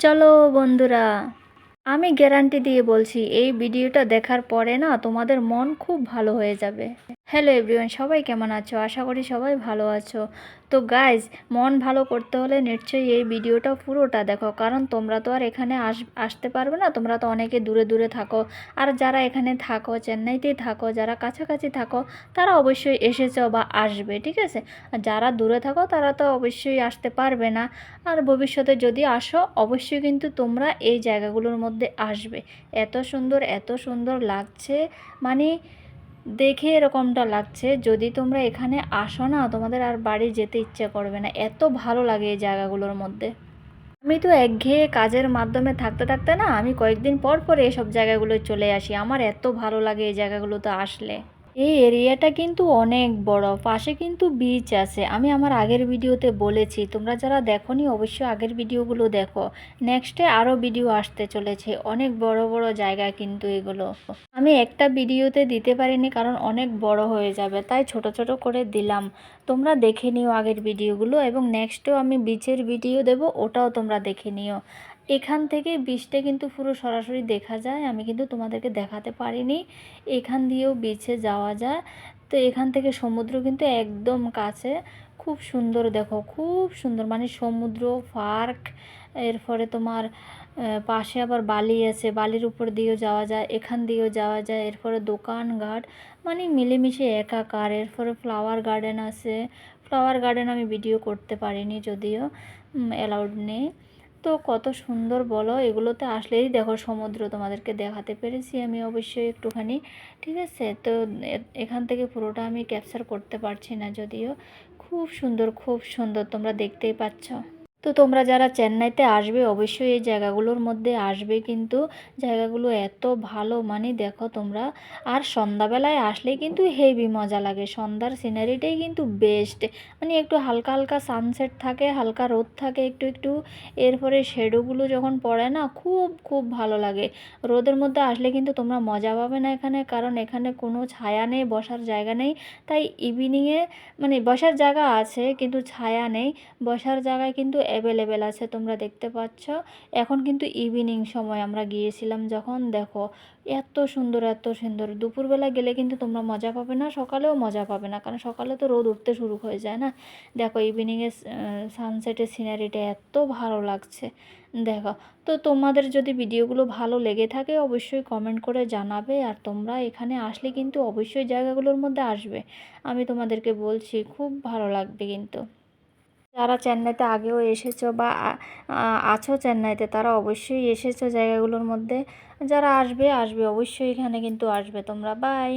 চলো বন্ধুরা, আমি গ্যারান্টি দিয়ে বলছি এই ভিডিওটা দেখার পরে না তোমাদের মন খুব ভালো হয়ে যাবে। হ্যালো এভরিওয়ান, সবাই কেমন আছো? আশা করি সবাই ভালো আছো। তো গাইজ, মন ভালো করতে হলে নিশ্চয়ই এই ভিডিওটা পুরোটা দেখো, কারণ তোমরা তো আর এখানে আসতে পারবে না। তোমরা তো অনেকে দূরে দূরে থাকো, আর যারা এখানে থাকো, চেন্নাইতেই থাকো, যারা কাছাকাছি থাকো, তারা অবশ্যই এসেছো বা আসবে, ঠিক আছে। আর যারা দূরে থাকো তারা তো অবশ্যই আসতে পারবে না। আর ভবিষ্যতে যদি আসো, অবশ্যই কিন্তু তোমরা এই জায়গাগুলোর মধ্যে আসবে। এত সুন্দর, এত সুন্দর লাগছে, মানে দেখে এরকমটা লাগছে, যদি তোমরা এখানে আসো না, তোমাদের আর বাড়ি যেতে ইচ্ছে করবে না, এত ভালো লাগে এই জায়গাগুলোর মধ্যে। আমি তো একঘেয়ে কাজের মাধ্যমে থাকতে থাকতে না, আমি কয়েকদিন পর পর এইসব জায়গাগুলোয় চলে আসি। আমার এত ভালো লাগে এই জায়গাগুলোতে আসলে। এই এরিয়াটা কিন্তু অনেক বড়, পাশে কিন্তু বিচ আছে। আমি আমার আগের ভিডিওতে বলেছি, তোমরা যারা দেখোনি অবশ্যই আগের ভিডিওগুলো দেখো। নেক্সটে আরও ভিডিও আসতে চলেছে, অনেক বড় বড় জায়গা কিন্তু এগুলো। আমি একটা ভিডিওতে দিতে পারিনি কারণ অনেক বড় হয়ে যাবে, তাই ছোট ছোট করে দিলাম। তোমরা দেখে নিও আগের ভিডিওগুলো, এবং নেক্সটেও আমি বিচের ভিডিও দেব, ওটাও তোমরা দেখে নিও। এখান থেকে বিচটা কিন্তু পুরো সরাসরি দেখা যায়, আমি কিন্তু তোমাদেরকে দেখাতে পারিনি। এখান দিয়েও বিচে যাওয়া যায়। তো এখান থেকে সমুদ্র কিন্তু একদম কাছে, খুব সুন্দর দেখো, খুব সুন্দর, মানে সমুদ্র, পার্ক, এরপরে তোমার পাশে আবার বালি আছে, বালির উপর দিয়েও যাওয়া যায়, এখান দিয়েও যাওয়া যায়। এরপরে দোকানঘাট, মানে মিলেমিশে একাকার। এরপরে ফ্লাওয়ার গার্ডেন আছে। ফ্লাওয়ার গার্ডেন আমি ভিডিও করতে পারিনি, যদিও অ্যালাউড নেই। তো কত সুন্দর বলো, এগুলোতে আসলেই দেখো সমুদ্র তোমাদেরকে দেখাতে পেরেছি আমি অবশ্যই একটুখানি, ঠিক আছে। তো এখান থেকে পুরোটা আমি ক্যাপচার করতে পারছি না, যদিও খুব সুন্দর, খুব সুন্দর, তোমরা দেখতেই পাচ্ছ। তো তোমরা যারা চেন্নাইতে আসবে অবশ্যই এই জায়গাগুলোর মধ্যে আসবে, কিন্তু জায়গাগুলো এত ভালো, মানে দেখো তোমরা। আর সন্ধ্যাবেলায় আসলে কিন্তু হেভি মজা লাগে, সন্ধ্যার সিনারিটাই কিন্তু বেস্ট। মানে একটু হালকা হালকা সানসেট থাকে, হালকা রোদ থাকে একটু একটু, এরপরে শ্যাডোগুলো যখন পড়ে না, খুব খুব ভালো লাগে। রোদের মধ্যে আসলে কিন্তু তোমরা মজা পাবে না এখানে, কারণ এখানে কোনো ছায়া নেই, বসার জায়গা নেই। তাই ইভিনিংয়ে, মানে বসার জায়গা আছে কিন্তু ছায়া নেই। বসার জায়গায় কিন্তু অ্যাভেলেবেল আছে, তোমরা দেখতে পাচ্ছ। এখন কিন্তু ইভিনিং সময় আমরা গিয়েছিলাম যখন, দেখো এত সুন্দর, এত সুন্দর। দুপুরবেলা গেলে কিন্তু তোমরা মজা পাবে না, সকালেও মজা পাবে না, কারণ সকালে তো রোদ উঠতে শুরু হয়ে যায় না। দেখো ইভিনিংয়ে সানসেটের সিনারিটা এত ভালো লাগছে, দেখো। তো তোমাদের যদি ভিডিওগুলো ভালো লেগে থাকে অবশ্যই কমেন্ট করে জানাবে। আর তোমরা এখানে আসলে কিন্তু অবশ্যই জায়গাগুলোর মধ্যে আসবে, আমি তোমাদেরকে বলছি, খুব ভালো লাগবে কিন্তু। যারা চেন্নাইতে আগেও এসেছো বা আছো চেন্নাইতে, তারা অবশ্যই এসেছো জায়গাগুলোর মধ্যে। যারা আসবে আসবে অবশ্যই, এখানে কিন্তু আসবে তোমরা। বাই।